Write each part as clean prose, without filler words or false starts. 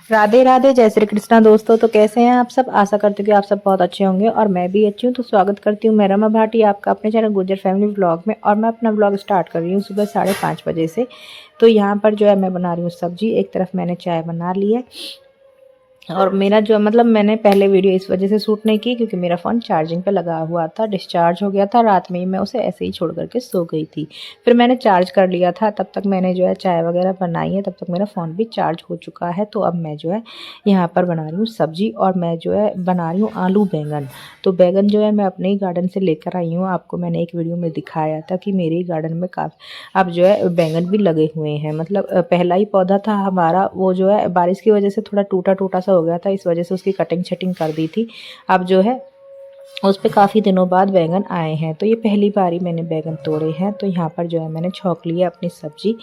राधे राधे, जय श्री कृष्णा दोस्तों। तो कैसे हैं आप सब? आशा करती हूँ कि आप सब बहुत अच्छे होंगे और मैं भी अच्छी हूँ। तो स्वागत करती हूँ मैं रमा भाटी आपका अपने चैनल गुज्जर फैमिली व्लॉग में। और मैं अपना व्लॉग स्टार्ट कर रही हूँ सुबह 5:30 बजे से। तो यहाँ पर जो है मैं बना रही हूँ सब्जी। एक तरफ मैंने चाय बना ली है और मेरा जो मतलब मैंने पहले वीडियो इस वजह से शूट नहीं की क्योंकि मेरा फ़ोन चार्जिंग पे लगा हुआ था, डिस्चार्ज हो गया था रात में ही, मैं उसे ऐसे ही छोड़ करके सो गई थी। फिर मैंने चार्ज कर लिया था, तब तक मैंने जो है चाय वगैरह बनाई है, तब तक मेरा फ़ोन भी चार्ज हो चुका है। तो अब मैं जो है यहाँ पर बना रही हूँ सब्जी और मैं जो है बना रही हूँ आलू बैंगन। तो बैंगन जो है मैं अपने ही गार्डन से लेकर आई हूँ। आपको मैंने एक वीडियो में दिखाया था कि मेरे ही गार्डन में काफ़ी अब जो है बैंगन भी लगे हुए हैं। मतलब पहला ही पौधा था हमारा, वो जो है बारिश की वजह से थोड़ा टूटा टूटा सा हो गया था, इस वजह से उसकी कटिंग शटिंग कर दी थी। अब जो है उस पे काफ़ी दिनों बाद बैंगन आए हैं। तो ये पहली बार ही मैंने बैंगन तोड़े हैं। तो यहाँ पर जो है मैंने छौंक लिया अपनी सब्जी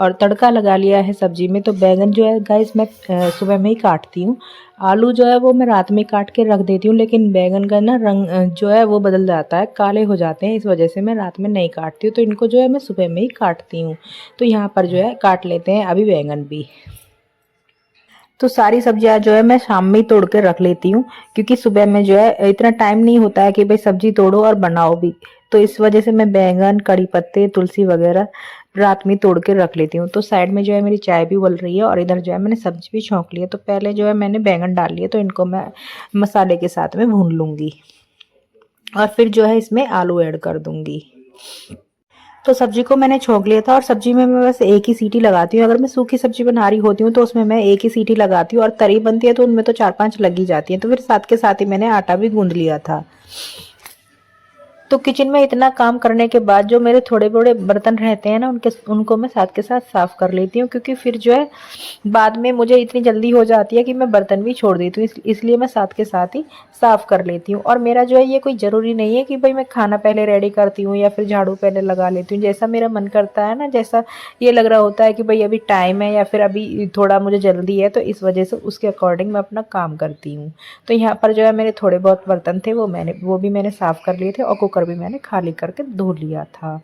और तड़का लगा लिया है सब्जी में। तो बैंगन जो है गाइस मैं सुबह में ही काटती हूँ। आलू जो है वो मैं रात में काट के रख देती हूँ, लेकिन बैंगन का ना रंग जो है वो बदल जाता है, काले हो जाते हैं, इस वजह से मैं रात में नहीं काटती हूँ। तो इनको जो है मैं सुबह में ही काटती हूँ। तो यहाँ पर जो है काट लेते हैं अभी बैंगन भी। तो सारी सब्जियां जो है मैं शाम में ही तोड़ के रख लेती हूँ क्योंकि सुबह में जो है इतना टाइम नहीं होता है कि भाई सब्जी तोड़ो और बनाओ भी। तो इस वजह से मैं बैंगन, कड़ी पत्ते, तुलसी वगैरह रात में तोड़ के रख लेती हूँ। तो साइड में जो है मेरी चाय भी उबल रही है और इधर जो है मैंने सब्जी भी छौंक ली है। तो पहले जो है मैंने बैंगन डाल लिए, तो इनको मैं मसाले के साथ में भून लूंगी और फिर जो है इसमें आलू ऐड कर दूंगी। तो सब्जी को मैंने छौंक लिया था और सब्जी में मैं बस एक ही सीटी लगाती हूँ। अगर मैं सूखी सब्जी बना रही होती हूँ तो उसमें मैं एक ही सीटी लगाती हूँ, और तरी बनती है तो उनमें तो 4-5 लग ही जाती हैं। तो फिर साथ के साथ ही मैंने आटा भी गूंद लिया था। तो किचन में इतना काम करने के बाद जो मेरे थोड़े बड़े बर्तन रहते हैं ना, उनके उनको मैं साथ के साथ साफ कर लेती हूँ क्योंकि फिर जो है बाद में मुझे इतनी जल्दी हो जाती है कि मैं बर्तन भी छोड़ देती हूँ। इसलिए मैं साथ के साथ ही साफ कर लेती हूँ। और मेरा जो है ये कोई ज़रूरी नहीं है कि भाई मैं खाना पहले रेडी करती हूँ या फिर झाड़ू पहले लगा लेती हूँ। जैसा मेरा मन करता है ना, जैसा ये लग रहा होता है कि भाई अभी टाइम है या फिर अभी थोड़ा मुझे जल्दी है, तो इस वजह से उसके अकॉर्डिंग मैं अपना काम करती हूँ। तो यहाँ पर जो है मेरे थोड़े बहुत बर्तन थे, वो भी मैंने साफ़ कर लिए थे और कुकर भी मैंने खाली करके धो लिया था।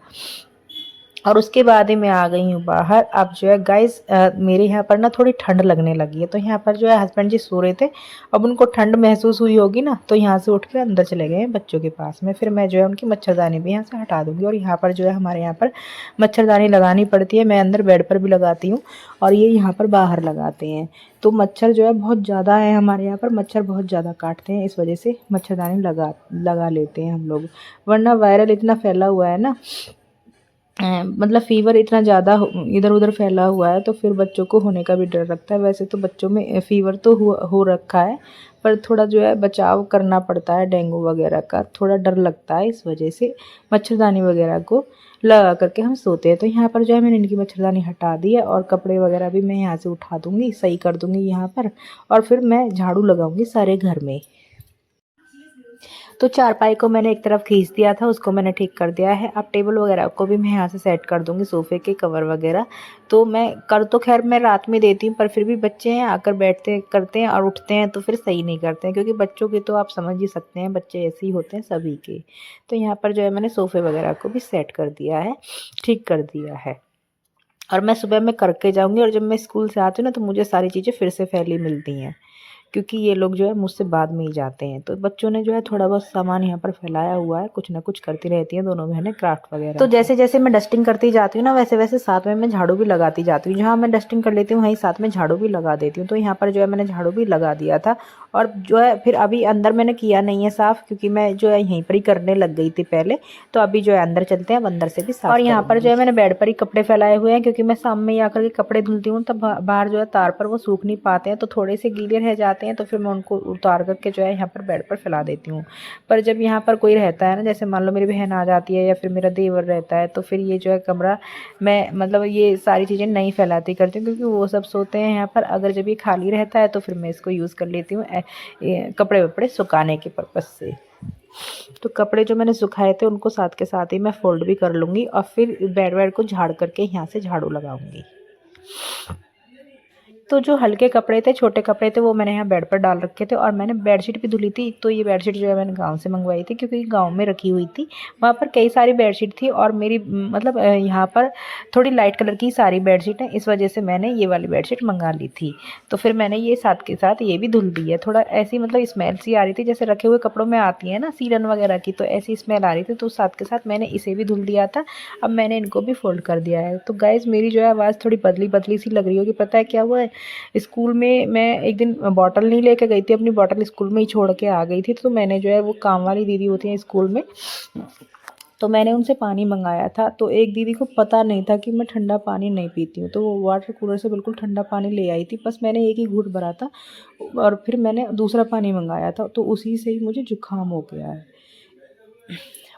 और उसके बाद ही मैं आ गई हूँ बाहर। अब जो है गाइस मेरे यहाँ पर ना थोड़ी ठंड लगने लगी है। तो यहाँ पर जो है हस्बैंड जी सो रहे थे, अब उनको ठंड महसूस हुई होगी ना, तो यहाँ से उठ के अंदर चले गए हैं बच्चों के पास में। फिर मैं जो है उनकी मच्छरदानी भी यहाँ से हटा दूँगी। और यहाँ पर जो है हमारे यहाँ पर मच्छरदानी लगानी पड़ती है, मैं अंदर बेड पर भी लगाती हूँ और ये यहाँ पर बाहर लगाते हैं। तो मच्छर जो है बहुत ज़्यादा है हमारे यहाँ पर, मच्छर बहुत ज़्यादा काटते हैं, इस वजह से मच्छरदानी लगा लेते हैं हम लोग। वरना वायरल इतना फैला हुआ है ना, मतलब फ़ीवर इतना ज़्यादा इधर उधर फैला हुआ है, तो फिर बच्चों को होने का भी डर लगता है। वैसे तो बच्चों में फ़ीवर तो हो रखा है, पर थोड़ा जो है बचाव करना पड़ता है, डेंगू वगैरह का थोड़ा डर लगता है, इस वजह से मच्छरदानी वगैरह को लगा करके हम सोते हैं। तो यहाँ पर जो है मैंने इनकी मच्छरदानी हटा दी है और कपड़े वगैरह भी मैं यहाँ से उठा दूँगी, सही कर दूँगी यहाँ पर, और फिर मैं झाड़ू लगाऊँगी सारे घर में। तो चारपाई को मैंने एक तरफ खींच दिया था, उसको मैंने ठीक कर दिया है। अब टेबल वगैरह को भी मैं यहाँ से सेट कर दूँगी, सोफ़े के कवर वगैरह। तो मैं कर तो खैर मैं रात में देती हूँ, पर फिर भी बच्चे हैं आकर बैठते करते हैं और उठते हैं तो फिर सही नहीं करते हैं, क्योंकि बच्चों के तो आप समझ ही सकते हैं, बच्चे ऐसे ही होते हैं सभी के। तो यहाँ पर जो है मैंने सोफ़े वगैरह को भी सेट कर दिया है, ठीक कर दिया है। और मैं सुबह में करके जाऊँगी और जब मैं स्कूल से आती हूँ ना, तो मुझे सारी चीज़ें फिर से फैली मिलती हैं, क्योंकि ये लोग जो है मुझसे बाद में ही जाते हैं। तो बच्चों ने जो है थोड़ा बहुत सामान यहाँ पर फैलाया हुआ है, कुछ ना कुछ करती रहती हैं दोनों बहनें क्राफ्ट वगैरह। तो जैसे जैसे मैं डस्टिंग करती जाती हूँ ना, वैसे वैसे साथ में मैं झाड़ू भी लगाती जाती हूँ। जहाँ मैं डस्टिंग कर लेती हूँ वहीं साथ में झाड़ू भी लगा देती हूँ। तो यहाँ पर जो है मैंने झाड़ू भी लगा दिया था। और जो है फिर अभी अंदर मैंने किया नहीं है साफ़, क्योंकि मैं जो है यहीं पर ही करने लग गई थी पहले। तो अभी जो है अंदर चलते हैं, अब अंदर से भी साफ। और यहाँ पर जो है मैंने बेड पर ही कपड़े फैलाए हुए हैं, क्योंकि मैं शाम में ही आकर के कपड़े धुलती हूँ, तब बाहर जो है तार पर वो सूख नहीं पाते हैं, तो थोड़े से गीले रह जाते हैं, तो फिर मैं उनको उतार करके जो है यहाँ पर बेड पर फैला देती हूँ। पर जब यहाँ पर कोई रहता है ना, जैसे मान लो मेरी बहन आ जाती है या फिर मेरा देवर रहता है, तो फिर ये जो है कमरा मैं मतलब ये सारी चीज़ें नहीं फैलाती करती हूँ, क्योंकि वो सब सोते हैं यहाँ पर। अगर जब ये खाली रहता है तो फिर मैं इसको यूज़ कर लेती हूँ कपड़े वपड़े सुखाने के पर्पज़ से। तो कपड़े जो मैंने सुखाए थे उनको साथ के साथ ही मैं फोल्ड भी कर लूँगी और फिर बेड वेड को झाड़ करके यहाँ से झाड़ू लगाऊंगी। तो जो हल्के कपड़े थे, छोटे कपड़े थे, वो मैंने यहाँ बेड पर डाल रखे थे और मैंने बेडशीट भी धुली थी। तो ये बेडशीट जो है मैंने गांव से मंगवाई थी, क्योंकि गांव में रखी हुई थी। वहाँ पर कई सारी बेडशीट थी और मेरी मतलब यहाँ पर थोड़ी लाइट कलर की सारी बेडशीट है, इस वजह से मैंने ये वाली बेडशीट मंगा ली थी। तो फिर मैंने ये साथ के साथ ये भी धुल दी है। थोड़ा ऐसी मतलब स्मेल सी आ रही थी, जैसे रखे हुए कपड़ों में आती है ना सीलन वगैरह की, तो ऐसी स्मेल आ रही थी, तो साथ के साथ मैंने इसे भी धुल दिया था। अब मैंने इनको भी फोल्ड कर दिया है। तो गाइज़ मेरी जो है आवाज़ थोड़ी बदली बदली सी लग रही होगी। पता है क्या हुआ है, स्कूल में मैं एक दिन बॉटल नहीं लेके गई थी, अपनी बॉटल स्कूल में ही छोड़ के आ गई थी। तो मैंने जो है, वो काम वाली दीदी होती है स्कूल में, तो मैंने उनसे पानी मंगाया था। तो एक दीदी को पता नहीं था कि मैं ठंडा पानी नहीं पीती हूँ, तो वो वाटर कूलर से बिल्कुल ठंडा पानी ले आई थी। बस मैंने एक ही घूंट भरा था और फिर मैंने दूसरा पानी मंगाया था, तो उसी से ही मुझे जुकाम हो गया है।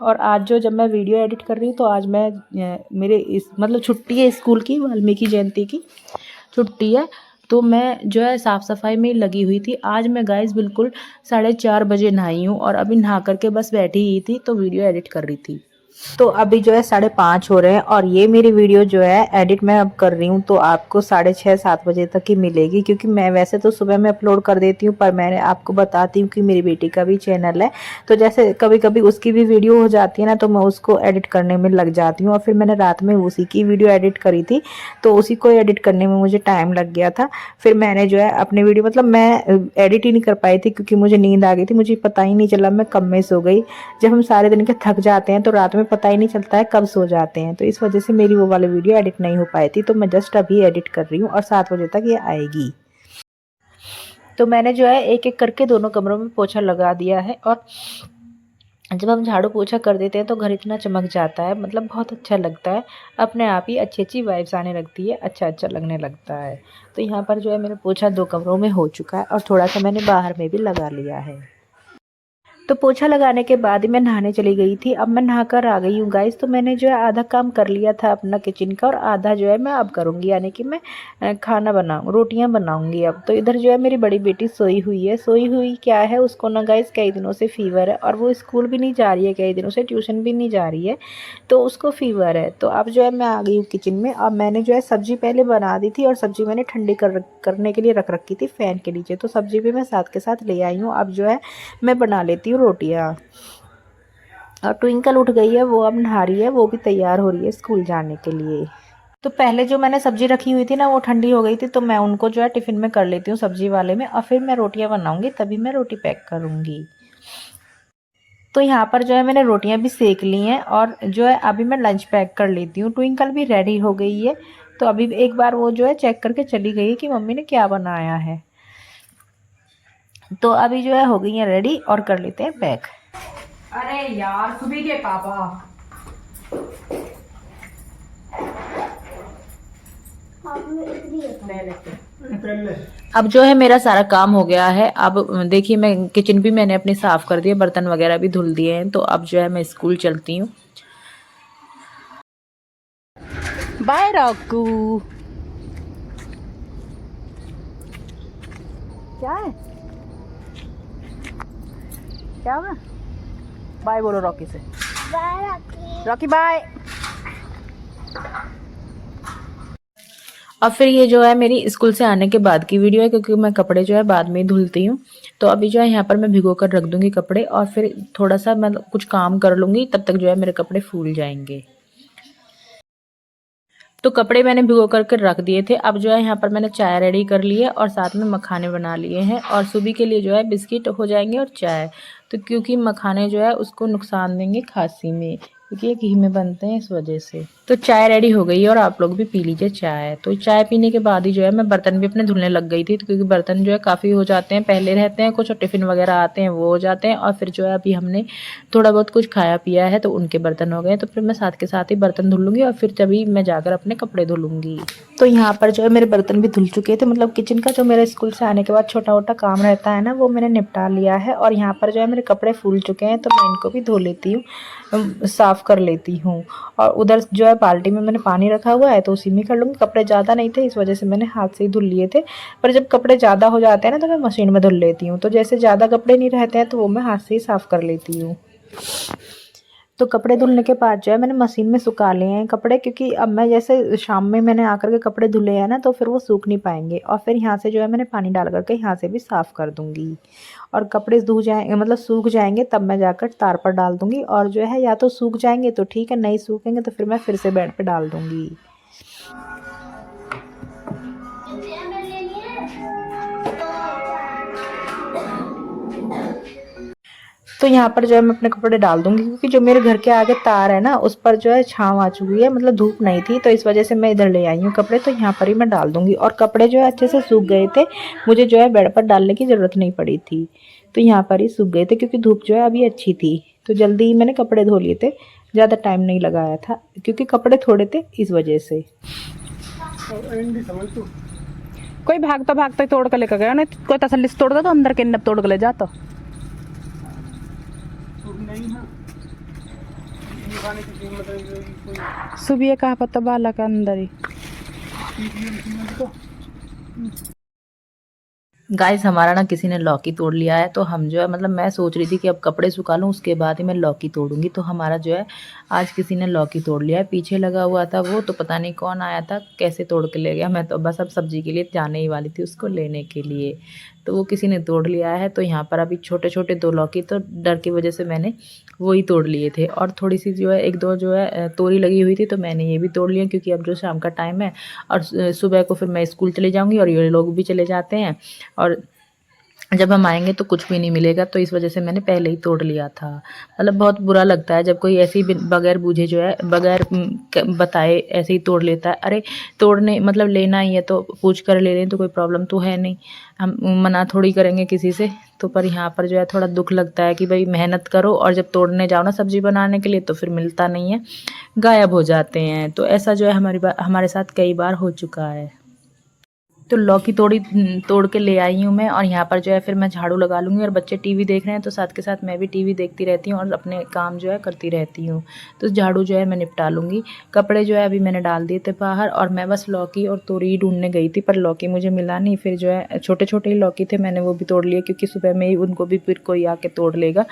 और आज जो जब मैं वीडियो एडिट कर रही हूँ, तो आज मैं मेरे इस मतलब छुट्टी है स्कूल की, वाल्मीकि जयंती की छुट्टी है, तो मैं जो है साफ़ सफाई में लगी हुई थी। आज मैं गाइस बिल्कुल 4:30 बजे नहाई हूँ और अभी नहा करके बस बैठी ही थी, तो वीडियो एडिट कर रही थी। तो अभी जो है 5:30 हो रहे हैं और ये मेरी वीडियो जो है एडिट मैं अब कर रही हूँ, तो आपको 6:30-7 बजे तक ही मिलेगी, क्योंकि मैं वैसे तो सुबह में अपलोड कर देती हूँ, पर मैंने आपको बताती हूँ कि मेरी बेटी का भी चैनल है, तो जैसे कभी कभी उसकी भी वीडियो हो जाती है ना, तो मैं उसको एडिट करने में लग जाती हूँ। और फिर मैंने रात में उसी की वीडियो एडिट करी थी, तो उसी को एडिट करने में मुझे टाइम लग गया था। फिर मैंने जो है अपनी वीडियो मतलब मैं एडिट ही नहीं कर पाई थी, क्योंकि मुझे नींद आ गई थी, मुझे पता ही नहीं चला मैं कब में सो गई। जब हम सारे दिन के थक जाते हैं तो रात में पता ही नहीं चलता है कब सो जाते हैं, तो इस वजह से मेरी वो वाली वीडियो एडिट नहीं हो पाई थी। तो मैं जस्ट अभी एडिट कर रही हूँ और 7 बजे तक ये आएगी। तो मैंने जो है एक एक करके दोनों कमरों में पोछा लगा दिया है। और जब हम झाड़ू पोछा कर देते हैं तो घर इतना चमक जाता है, मतलब बहुत अच्छा लगता है, अपने आप ही अच्छी अच्छी वाइब्स आने लगती है, अच्छा अच्छा लगने लगता है। तो यहाँ पर जो है मेरा पोछा 2 कमरों में हो चुका है और थोड़ा सा मैंने बाहर में भी लगा लिया है। तो पोछा लगाने के बाद ही मैं नहाने चली गई थी। अब मैं नहाकर आ गई हूँ गाइस। तो मैंने जो है आधा काम कर लिया था अपना किचन का, और आधा जो है मैं अब करूँगी, यानी कि मैं खाना बनाऊँ, रोटियाँ बनाऊँगी अब। तो इधर जो है मेरी बड़ी बेटी सोई हुई है। सोई हुई क्या है, उसको ना गाइस कई दिनों से फ़ीवर है और वो स्कूल भी नहीं जा रही है, कई दिनों से ट्यूशन भी नहीं जा रही है, तो उसको फ़ीवर है। तो अब जो है मैं आ गई हूँ किचन में। अब मैंने जो है सब्ज़ी पहले बना दी थी और सब्ज़ी मैंने ठंडी करने के लिए रख रखी थी फ़ैन के नीचे। तो सब्ज़ी भी मैं साथ के साथ ले आई हूँ। अब जो है मैं बना लेती हूँ रोटियाँ। और ट्विंकल उठ गई है, वो अब नहा रही है, वो भी तैयार हो रही है स्कूल जाने के लिए। तो पहले जो मैंने सब्जी रखी हुई थी ना, वो ठंडी हो गई थी, तो मैं उनको जो है टिफ़िन में कर लेती हूँ सब्जी वाले में, और फिर मैं रोटियां बनाऊंगी, तभी मैं रोटी पैक करूंगी। तो यहाँ पर जो है मैंने रोटियां भी सेक ली हैं और जो है अभी मैं लंच पैक कर लेती हूँ। ट्विंकल भी रेडी हो गई है, तो अभी एक बार वो जो है चेक करके चली गई है कि मम्मी ने क्या बनाया है। तो अभी जो है हो गई है रेडी और कर लेते हैं पैक। अरे यार सुबह के पापा, अब जो है मेरा सारा काम हो गया है। अब देखिए मैं किचन भी मैंने अपनी साफ कर दिया, बर्तन वगैरह भी धुल दिए हैं। तो अब जो है मैं स्कूल चलती हूँ। Bye Rocky. क्या है, क्या हुआ? बाय बोलो रॉकी से। Bye Rocky, bye. और फिर ये जो है मेरी स्कूल से आने के बाद की वीडियो है, क्योंकि मैं कपड़े जो है बाद में ही धुलती हूँ। तो अभी जो है यहाँ पर मैं भिगो कर रख दूंगी कपड़े, और फिर थोड़ा सा मैं कुछ काम कर लूँगी, तब तक जो है मेरे कपड़े फूल जाएंगे। तो कपड़े मैंने भिगो करके रख दिए थे। अब जो है यहाँ पर मैंने चाय रेडी कर ली है और साथ में मखाने बना लिए हैं, और सुबह के लिए जो है बिस्किट हो जाएंगे और चाय। तो क्योंकि मखाने जो है उसको नुकसान देंगे खांसी में, क्योंकि ये घी में बनते हैं, इस वजह से। तो चाय रेडी हो गई है और आप लोग भी पी लीजिए चाय। तो चाय पीने के बाद ही जो है मैं बर्तन भी अपने धुलने लग गई थी, तो क्योंकि बर्तन जो है काफ़ी हो जाते हैं, पहले रहते हैं कुछ और टिफ़िन वगैरह आते हैं वो हो जाते हैं, और फिर जो है अभी हमने थोड़ा बहुत कुछ खाया पिया है तो उनके बर्तन हो गए। तो फिर मैं साथ के साथ ही बर्तन धुल लूँगी और फिर तभी मैं जाकर अपने कपड़े धुलूँगी। तो यहाँ पर जो है मेरे बर्तन भी धुल चुके थे, मतलब किचन का जो मेरे स्कूल से आने के बाद छोटा मोटा काम रहता है ना, वो मैंने निपटा लिया है। और यहाँ पर जो है मेरे कपड़े फूल चुके हैं, तो मैं इनको भी धो लेती हूँ, साफ़ कर लेती हूँ। और उधर जो है बाल्टी में मैंने पानी रखा हुआ है, तो उसी में कर लूँगी। कपड़े ज़्यादा नहीं थे, इस वजह से मैंने हाथ से ही धुल लिए थे, पर जब कपड़े ज़्यादा हो जाते हैं ना, तो मैं मशीन में धुल लेती हूँ। तो जैसे ज़्यादा कपड़े नहीं रहते हैं तो वो मैं हाथ से ही साफ़ कर लेती हूँ। तो कपड़े धुलने के बाद जो है मैंने मशीन में सुखा लिए हैं कपड़े, क्योंकि अब मैं जैसे शाम में मैंने आकर के कपड़े धुले हैं ना, तो फिर वो सूख नहीं पाएंगे। और फिर यहाँ से जो है मैंने पानी डाल करके यहाँ से भी साफ़ कर दूँगी। और कपड़े धो जाए मतलब सूख जाएंगे तब मैं जाकर तार पर डाल दूँगी। और जो है या तो सूख जाएंगे तो ठीक है, नहीं सूखेंगे तो फिर मैं फिर से बेड पर डाल दूँगी। तो यहाँ पर जो है मैं अपने कपड़े डाल दूँगी, क्योंकि जो मेरे घर के आगे तार है ना, उस पर जो है छाँव आ चुकी है, मतलब धूप नहीं थी, तो इस वजह से मैं इधर ले आई हूँ कपड़े। तो यहाँ पर ही मैं डाल दूँगी। और कपड़े जो है अच्छे से सूख गए थे, मुझे जो है बेड पर डालने की ज़रूरत नहीं पड़ी थी। तो यहाँ पर ही सूख गए थे, क्योंकि धूप जो है अभी अच्छी थी। तो जल्दी ही मैंने कपड़े धो लिए थे, ज़्यादा टाइम नहीं लगाया था, क्योंकि कपड़े थोड़े थे इस वजह से। कोई भागता भागता ही तोड़ कर लेकर गया, नहीं कोई तसल्ली से तोड़ दो तो अंदर के नब तोड़ कर ले जाता। सुबह कहा पता बाला का अंदर ही। गाइस हमारा ना किसी ने लौकी तोड़ लिया है, तो हम जो है मतलब मैं सोच रही थी कि अब कपड़े सुखा लूँ, उसके बाद ही मैं लौकी तोड़ूंगी। तो हमारा जो है आज किसी ने लौकी तोड़ लिया है। पीछे लगा हुआ था वो, तो पता नहीं कौन आया था, कैसे तोड़ के ले गया। मैं तो बस अब सब्जी के लिए जाने ही वाली थी उसको लेने के लिए, तो वो किसी ने तोड़ लिया है। तो यहाँ पर अभी छोटे छोटे 2 लौकी तो डर की वजह से मैंने वो ही तोड़ लिए थे। और थोड़ी सी जो है 1-2 जो है तोरी लगी हुई थी, तो मैंने ये भी तोड़ लिया, क्योंकि अब जो शाम का टाइम है और सुबह को फिर मैं स्कूल चले जाऊँगी और ये लोग भी चले जाते हैं, और जब हम आएंगे तो कुछ भी नहीं मिलेगा। तो इस वजह से मैंने पहले ही तोड़ लिया था। मतलब बहुत बुरा लगता है जब कोई ऐसे ही बगैर बूझे जो है बगैर बताए ऐसे ही तोड़ लेता है। अरे तोड़ने मतलब लेना ही है तो पूछ कर ले लें, तो कोई प्रॉब्लम तो है नहीं, हम मना थोड़ी करेंगे किसी से। तो पर यहाँ पर जो है थोड़ा दुख लगता है कि भाई मेहनत करो और जब तोड़ने जाओ ना सब्जी बनाने के लिए तो फिर मिलता नहीं है, गायब हो जाते हैं। तो ऐसा जो है हमारे साथ कई बार हो चुका है। तो लौकी तोड़ के ले आई हूँ मैं, और यहाँ पर जो है फिर मैं झाड़ू लगा लूँगी। और बच्चे टीवी देख रहे हैं तो साथ के साथ मैं भी टीवी देखती रहती हूँ और अपने काम जो है करती रहती हूँ। तो झाड़ू जो है मैं निपटा लूँगी। कपड़े जो है अभी मैंने डाल दिए थे बाहर, और मैं बस लौकी और तोरी ही ढूंढने गई थी, पर लौकी मुझे मिला नहीं। फिर जो है छोटे छोटे ही लौकी थे, मैंने वो भी तोड़ लिए, क्योंकि सुबह में ही उनको भी फिर कोई आके तोड़ लेगा।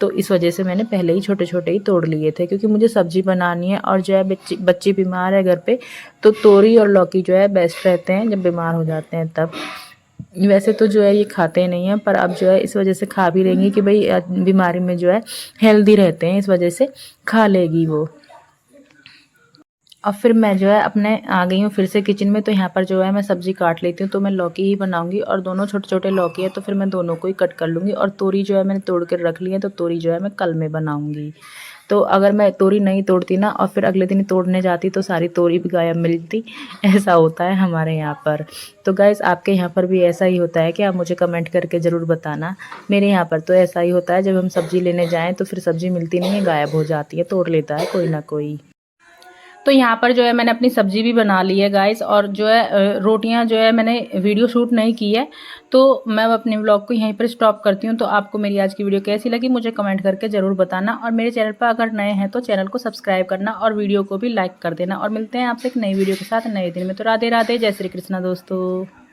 तो इस वजह से मैंने पहले ही छोटे छोटे ही तोड़ लिए थे, क्योंकि मुझे सब्जी बनानी है और जो है बच्ची बीमार है घर पे, तो तोरी और लौकी जो है बेस्ट रहते हैं जब बीमार हो जाते हैं तब। वैसे तो जो है ये खाते नहीं हैं, पर अब जो है इस वजह से खा भी लेंगी कि भाई बीमारी में जो है हेल्दी रहते हैं, इस वजह से खा लेगी वो। अब फिर मैं जो है अपने आ गई हूँ फिर से किचन में। तो यहाँ पर जो है मैं सब्ज़ी काट लेती हूँ। तो मैं लौकी ही बनाऊंगी, और दोनों छोटे छोटे लौकी है तो फिर मैं दोनों को ही कट कर लूँगी। और तोरी जो है मैंने तोड़ कर रख ली है, तो तोरी जो है मैं कल में बनाऊँगी। तो अगर मैं तोरी नहीं तोड़ती ना और फिर अगले दिन तोड़ने जाती तो सारी तोरी भी गायब मिलती। ऐसा होता है हमारे यहाँ पर। तो गाइस आपके यहाँ पर भी ऐसा ही होता है कि आप मुझे कमेंट करके ज़रूर बताना। मेरे यहाँ पर तो ऐसा ही होता है, जब हम सब्ज़ी लेने जाएँ तो फिर सब्ज़ी मिलती नहीं है, गायब हो जाती है, तोड़ लेता है कोई ना कोई। तो यहाँ पर जो है मैंने अपनी सब्ज़ी भी बना ली है गाइस, और जो है रोटियाँ जो है मैंने वीडियो शूट नहीं की है, तो मैं अपने व्लॉग को यहीं पर स्टॉप करती हूँ। तो आपको मेरी आज की वीडियो कैसी लगी मुझे कमेंट करके ज़रूर बताना, और मेरे चैनल पर अगर नए हैं तो चैनल को सब्सक्राइब करना और वीडियो को भी लाइक कर देना। और मिलते हैं आपसे एक नई वीडियो के साथ नए दिन में। तो राधे राधे, जय श्री कृष्णा दोस्तों।